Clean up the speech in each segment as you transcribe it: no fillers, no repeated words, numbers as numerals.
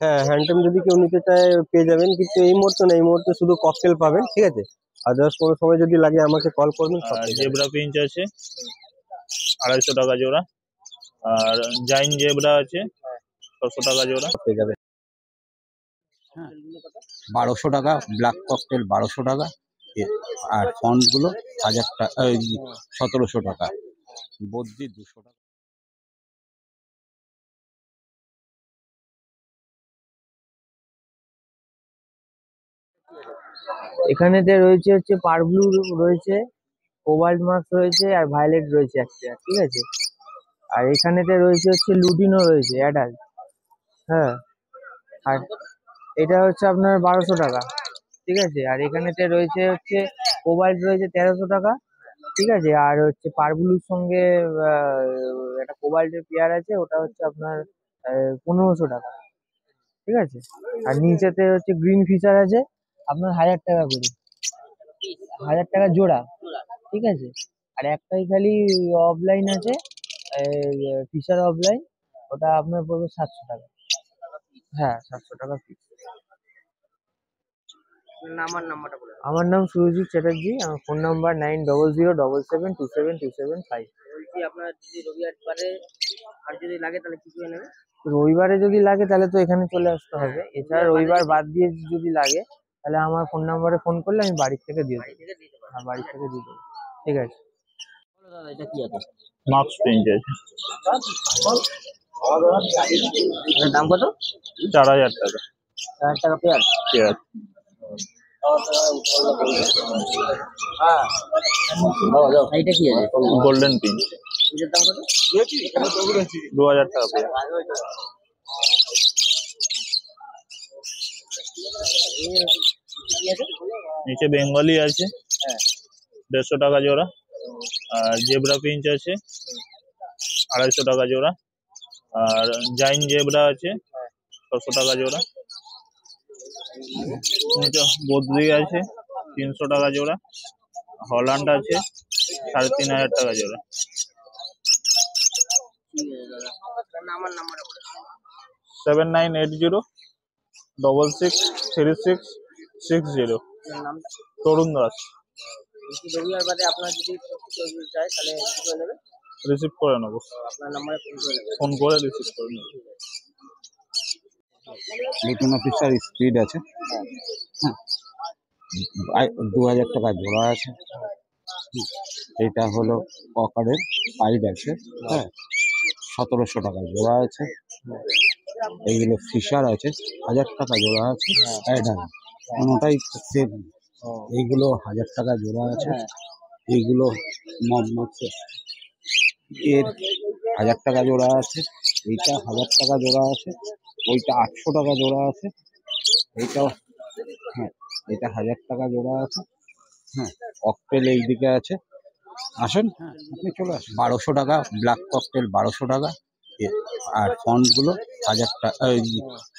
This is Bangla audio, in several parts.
হ্যাঁ, হ্যান্ডটেম যদি কেউ নিতে চায় পেয়ে যাবেন, কিন্তু এই মুহূর্তে না, এই মুহূর্তে শুধু ককটেল পাবেন, ঠিক আছে। আদার্স কোনো সময় যদি লাগে আমাকে কল করবেন। জেব্রা পিঞ্চ আছে 250 টাকা জোড়া, আর জাইন জেব্রা আছে 600 টাকা জোড়া পেয়ে যাবে। 1200 টাকা, ব্ল্যাক ককটেল 1200 টাকা, আর ফন্টগুলো 1000 টাকা, 1700 টাকা, বদ্রি 200 টাকা। এখানেতে রয়েছে হচ্ছে পারব্লু রয়েছে, কোবাল্ট মাস্ক রয়েছে, আর ভায়োলেট রয়েছে একটা, ঠিক আছে। আর এখানেতে রয়েছে হচ্ছে লুটিনো রয়েছে অ্যাডাল্ট। হ্যাঁ, আর এটা হচ্ছে আপনার 1200 টাকা, ঠিক আছে। আর এখানেতে রয়েছে হচ্ছে কোবাল্ট রয়েছে 1300 টাকা, ঠিক আছে। আর হচ্ছে পারব্লুর সঙ্গে একটা কোবাল্টের পেয়ার আছে, ওটা হচ্ছে আপনার 1500 টাকা, ঠিক আছে। আর নিচেতে হচ্ছে গ্রিন ফিশার আছে আপনার 1000 টাকা করে, 1000 টাকা জোড়া, ঠিক আছে। আর একটাই খালি অফলাইন আছে, ফিশার অফলাইন, ওটা আপনার পড়বে 700 টাকা। হ্যাঁ, 700 টাকা পিস। আমার নাম সুরজিৎ চ্যাটার্জি। আমার ফোন নাম্বার 900777272725। রবিবারে যদি লাগে তাহলে তো এখানে চলে আসতে হবে, এছাড়া রবিবার বাদ দিয়ে যদি লাগে তাহলে আমার ফোন নাম্বারে ফোন করলে আমি বাড়ি থেকে দিয়ে দেবো। হ্যাঁ, বাড়ি থেকে দিয়ে দেবো, ঠিক আছে। মাস্ক পিঞ্চ আছে, দাম কত? 4000 টাকা 1000 টাকা পেয়ার। পেয়ার। এইটা কি আছে? গোল্ডেন পিঞ্চ, এটার দাম কত? 2000 টাকা পেয়ার। নিচে বেঙ্গলি আছে 150 টাকা জোড়া, আর জেব্রা পিঞ্চ আছে 250 টাকা জোড়া, আর জাইন জেব্রা আছে 600 টাকা জোড়া। নিচে বদ্রি আছে 300 টাকা জোড়া, হল্যান্ড আছে 3500 টাকা জোড়া। 7980663660। তরুণ দাস। রবিবার বাদে আপনার যদি চাই তাহলে রিসিভ করে নেবো, আপনার নাম্বারে ফোন করে রিসিভ করে নেবো। লুটিনো ফিশার স্পিড আছে, হ্যাঁ, 2000 টাকা জোড়া আছে। এটা হলো ককারের পাইড আছে, হ্যাঁ, 1700 টাকা জোড়া আছে। এইগুলো ফিশার আছে 1000 টাকা জোড়া আছে। অ্যাডাল কোনোটাই সেম, এইগুলো 1000 টাকা জোড়া আছে। এইগুলো এর 1000 টাকা জোড়া আছে, এইটা 1000 টাকা জোড়া আছে, ওইটা 800 টাকা জোড়া আছে, এইটাও, হ্যাঁ, এটা 1000 টাকা জোড়া আছে। হ্যাঁ, ককটেল এইদিকে আছে, আসেন, হ্যাঁ, আপনি চলে আসুন। 1200 টাকা, ব্ল্যাক ককটেল 1200 টাকা, আর ফন্টগুলো 1000 টাকা,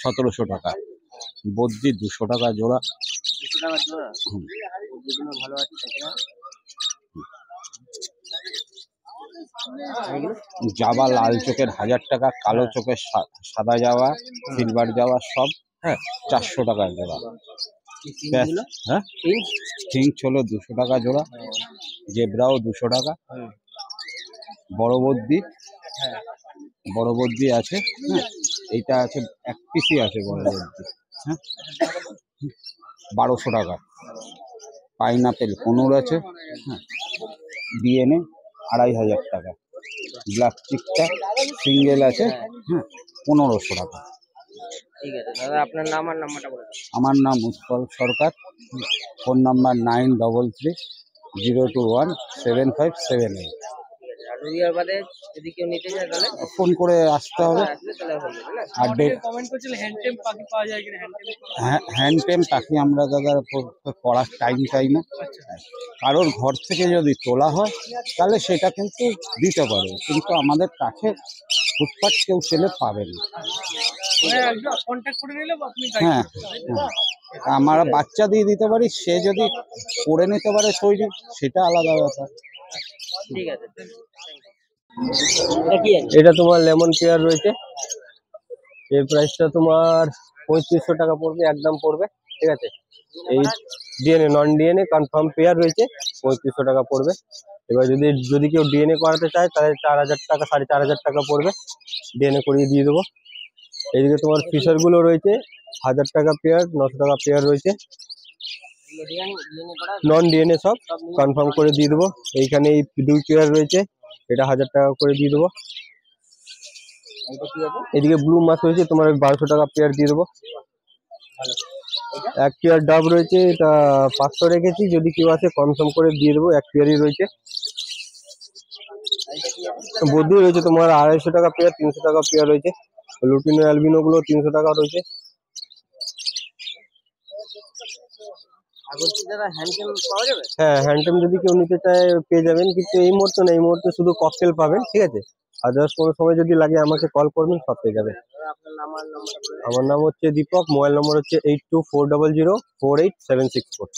1700 টাকা, বদ্রি 200 টাকা জোড়া। জাবা লাল চোখের 1000 টাকা, কালো চোখের সাদা জাবা, সিলভার জাবা সব, হ্যাঁ, 400 টাকা জোড়া। হ্যাঁ, ফিঞ্চ হলো 200 টাকা জোড়া, জেব্রাও 200 টাকা, বড় বদ্রি আছে, হ্যাঁ, এইটা আছে 1 পিসই আছে বড় বদ্রি, হ্যাঁ, 1200 টাকা। পাইনাপেল 15 আছে, হ্যাঁ, ডিএনএ 2500 টাকা। ব্ল্যাক চিকটা সিঙ্গেল আছে, হ্যাঁ, 1500 টাকা। ঠিক আছে দাদা, আপনার নাম আর নাম্বারটা বলে দিন। আমার নাম উৎপল সরকার, ফোন নাম্বার 933302175778। আর রবিবার বাদে যদি কেউ নিতে চায় তাহলে ফোন করে আসতে হবে। আর কমেন্ট করছিল হ্যান্ডটেম পাখি পাওয়া যায় কিনা? হ্যান্ডটেম পাখি আমরা দাদা পড়ার টাইম চাই না। কারোর ঘর থেকে যদি তোলা হয় তাহলে সেটা কিন্তু দিতে পারে, কিন্তু আমাদের কাছে ফুটপাত কেউ ছেলে পাবে না। হ্যাঁ, আমরা বাচ্চা দিয়ে দিতে পারি, সে যদি করে নিতে পারে তৈরি, সেটা আলাদা ব্যাপার। ঠিক আছে। এটা তোমার লেমন পেয়ার রয়েছে, এর প্রাইসটা তোমার 3500 টাকা পড়বে, একদম পড়বে, ঠিক আছে। এই DNA non DNA confirm pair রয়েছে, 3500 টাকা পড়বে। এবার যদি যদি কেউ ডিএনএ করাতে চায় তাহলে 4000 টাকা 4500 টাকা পড়বে, ডিএনএ করিয়ে দিয়ে দেবো। এইদিকে তোমার ফিশার গুলো রয়েছে 1000 টাকা পেয়ার, 900 টাকা পেয়ার রয়েছে, নন ডিএনএ সব কনফার্ম করে দিয়ে দেবো। এইখানে এই 2 পেয়ার রয়েছে, এটা 1000 টাকা করে দিয়ে দেবো। এদিকে ব্লু মাছ রয়েছে তোমার 1200 টাকা পেয়ার দিয়ে দেবো। এক পেয়ার ডাব রয়েছে, এটা 500 রেখেছি, যদি কেউ আসে কনফার্ম করে দিয়ে দেবো, এক পেয়ারই রয়েছে। বদ্রি রয়েছে তোমার 250 টাকা পেয়ার, 300 টাকা পেয়ার রয়েছে। লুটিনো অ্যালবিনো গুলো 300 টাকা রয়েছে। হ্যাঁ, হ্যান্ডটেম যদি কেউ নিতে চায় পেয়ে যাবেন, কিন্তু এই মুহূর্তে না, এই মুহূর্তে শুধু ককটেল পাবেন, ঠিক আছে। আদার্স কোনো সময় যদি লাগে আমাকে কল করবেন, সব পেয়ে যাবেন। আমার নাম হচ্ছে দীপক, মোবাইল নম্বর হচ্ছে 8240048764।